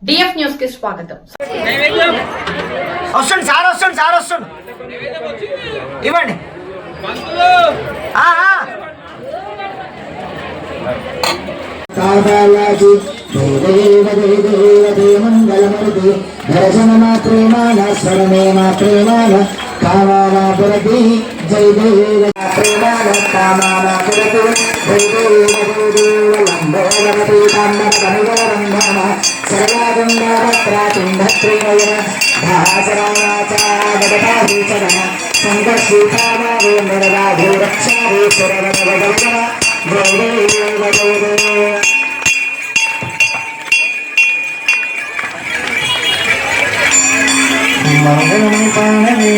DF news కి స్వాగతం. వస్తుంది సార్ వస్తుంది ఇవ్వండి. మంగళమూర్తి దర్శనమా ప్రేమాన స్వరమేమా ప్రేమాన కామానా పురతి జై దేవ ప్రేమాన కామానా పురతి జై దేవ లంబోదరతి కామరగణగణగణ సర్వాగంగావత్రాతుండత్రేయన భాసరాచాగతాహీచరణ సంఘర్షితామావే నరరాధే రక్షావే సురవరవదర్శన జై దేవ జై దేవ. మంగళమణి పాణవే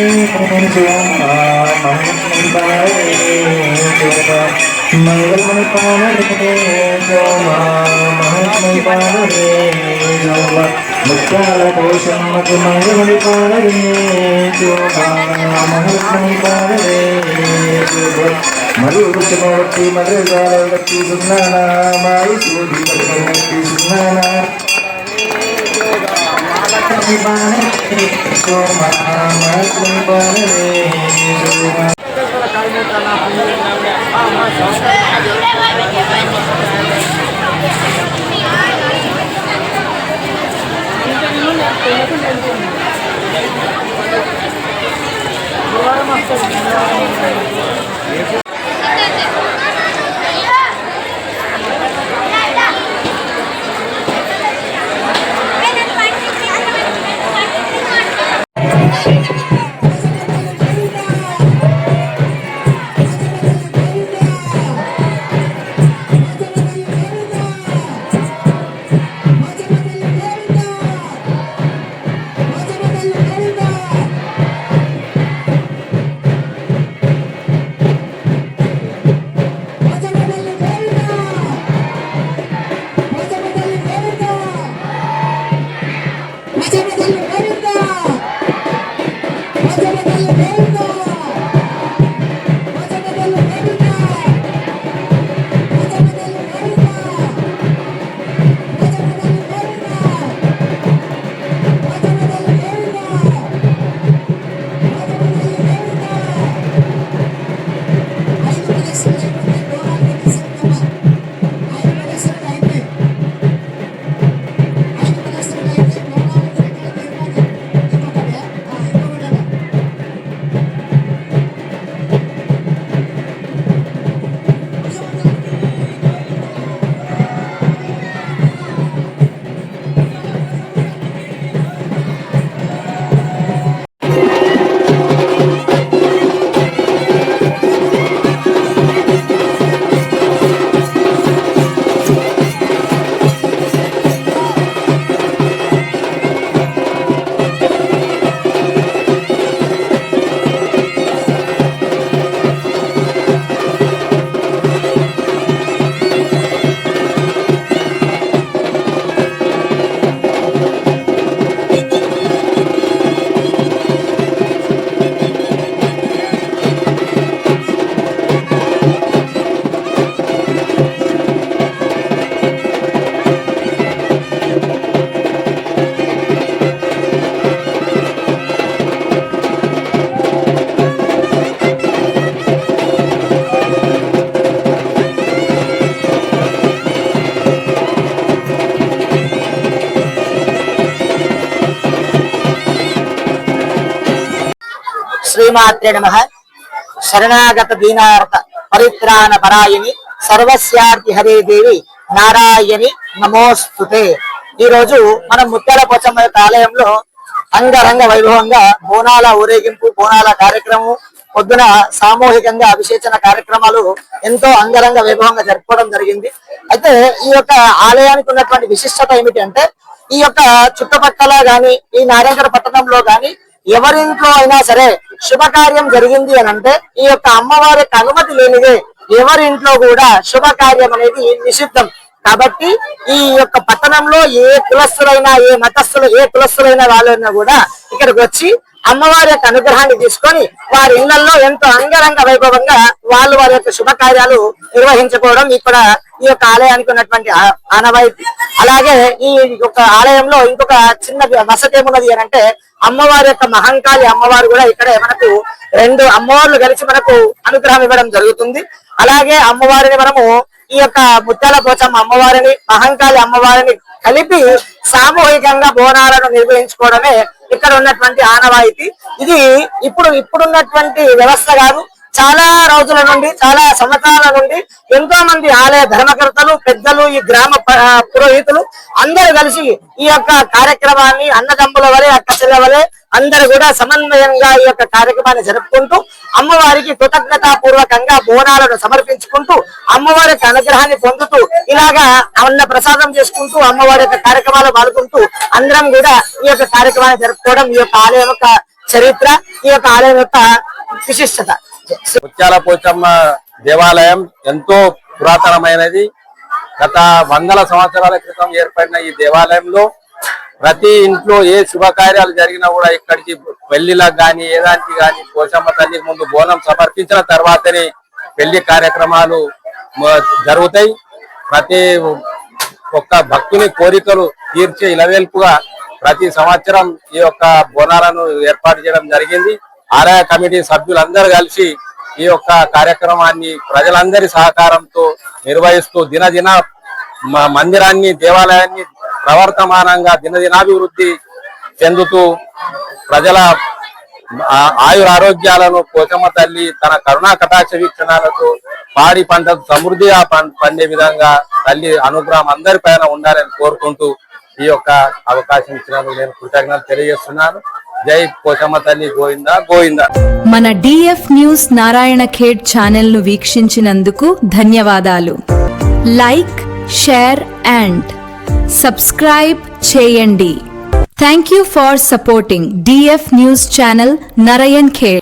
మంగళమణి పాణవే ముత్యాల కోశమ్మకు మంగళమణి పాణవే మంగళమణి పాణవే మరియు వృక్షమూర్తి మధురగాలవతి సున్నానా మాయి సూది మధురమూర్తి సున్నానా శ్రీమాత్రే నమః. శరణాగత దీనార్త పరిత్రాణ పరాయణి సర్వస్యార్తి హరే దేవి నారాయణి నమోస్తుతే. ఈ రోజు మనం ముత్యాల పోచమ్మ యొక్క ఆలయంలో అంగరంగ వైభవంగా బోనాల ఊరేగింపు, బోనాల కార్యక్రమం, పొద్దున సామూహికంగా అభిషేచన కార్యక్రమాలు ఎంతో అంగరంగ వైభవంగా జరుపుకోవడం జరిగింది. అయితే ఈ యొక్క ఆలయానికి ఉన్నటువంటి విశిష్టత ఏమిటి అంటే, ఈ యొక్క చుట్టుపక్కల గాని ఈ నారాయణగఢ పట్టణంలో గాని ఎవరింట్లో అయినా సరే శుభకార్యం జరిగింది అని అంటే ఈ యొక్క అమ్మవారికి అనుమతి లేనిదే ఎవరింట్లో కూడా శుభకార్యం అనేది నిషిద్ధం. కాబట్టి ఈ యొక్క పట్టణంలో ఏ కులస్తులైనా, ఏ మతస్థులు, ఏ కులస్తులైన వాళ్ళైనా కూడా ఇక్కడికి వచ్చి అమ్మవారి యొక్క అనుగ్రహాన్ని తీసుకొని వారి ఇళ్లలో ఎంతో అంగరంగ వైభవంగా వాళ్ళు వారి యొక్క శుభకార్యాలు నిర్వహించుకోవడం ఇక్కడ ఈ యొక్క ఆలయానికి ఉన్నటువంటి ఆనవాయితీ. అలాగే ఈ యొక్క ఆలయంలో ఇంకొక చిన్న వసతి ఏమున్నది అని అంటే అమ్మవారి యొక్క మహంకాళి అమ్మవారు కూడా ఇక్కడే మనకు 2 అమ్మవార్లు కలిసి మనకు అనుగ్రహం ఇవ్వడం జరుగుతుంది. అలాగే అమ్మవారిని మనము ఈ యొక్క ముత్యాల పోచమ్మ అమ్మవారిని మహంకాళి అమ్మవారిని కలిపి సామూహికంగా బోనాలను నిర్వహించుకోవడమే ఇక్కడ ఉన్నటువంటి ఆనవాయితీ. ఇది ఇప్పుడున్నటువంటి వ్యవస్థ కాదు, చాలా రోజుల నుండి చాలా సంవత్సరాల నుండి ఎంతో మంది ఆలయ ధర్మకర్తలు పెద్దలు ఈ గ్రామ పురోహితులు అందరూ కలిసి ఈ యొక్క కార్యక్రమాన్ని అన్నదమ్ముల వలె అక్క చెల్లెల వలె అందరూ కూడా సమన్వయంగా ఈ యొక్క కార్యక్రమాన్ని జరుపుకుంటూ అమ్మవారికి కృతజ్ఞతాపూర్వకంగా బోనాలను సమర్పించుకుంటూ అమ్మవారి యొక్క అనుగ్రహాన్ని పొందుతూ ఇలాగా అన్న ప్రసాదం చేసుకుంటూ అమ్మవారి యొక్క కార్యక్రమాలు పాల్గొంటూ అందరం కూడా ఈ యొక్క కార్యక్రమాన్ని జరుపుకోవడం ఈ యొక్క ఆలయం యొక్క చరిత్ర, ఈ యొక్క ఆలయం యొక్క విశిష్టత. ముత్యాల పోచమ్మ దేవాలయం ఎంతో పురాతనమైనది. గత 100 సంవత్సరాల క్రితం ఏర్పడిన ఈ దేవాలయంలో ప్రతి ఇంట్లో ఏ శుభకార్యాలు జరిగినా కూడా ఇక్కడికి పెళ్లిలకు గాని ఏదానికి గాని పోచమ్మ తల్లికి ముందు బోనం సమర్పించిన తర్వాతనే పెళ్లి కార్యక్రమాలు జరుగుతాయి. ప్రతి ఒక్క భక్తుని కోరికలు తీర్చే ఇలవేల్పుగా ప్రతి సంవత్సరం ఈ యొక్క బోనాలను ఏర్పాటు చేయడం జరిగింది. ఆలయ కమిటీ సభ్యులందరూ కలిసి ఈ యొక్క కార్యక్రమాన్ని ప్రజలందరి సహకారంతో నిర్వహిస్తూ దినదిన మందిరాన్ని దేవాలయాన్ని ప్రవర్తమానంగా దినదినాభివృద్ధి చెందుతూ ప్రజల ఆయురారోగ్యాలను పోచమ్మ తల్లి తన కరుణా కటాక్ష వీక్షణాలతో పాడి పంట సమృద్ధిగా పండే విధంగా తల్లి అనుగ్రహం అందరి పైన ఉండాలని కోరుకుంటూ ఈ యొక్క అవకాశం ఇచ్చినందుకు నేను కృతజ్ఞతలు తెలియజేస్తున్నాను. జై పోచమ్మ తల్లి గోవిందా గోవిందా. మన DF news Narayana Khed channel ను వీక్షించినందుకు ధన్యవాదాలు. లైక్, షేర్ అండ్ సబ్స్క్రైబ్ చేయండి. Thank you for supporting DF news channel Narayan Khed.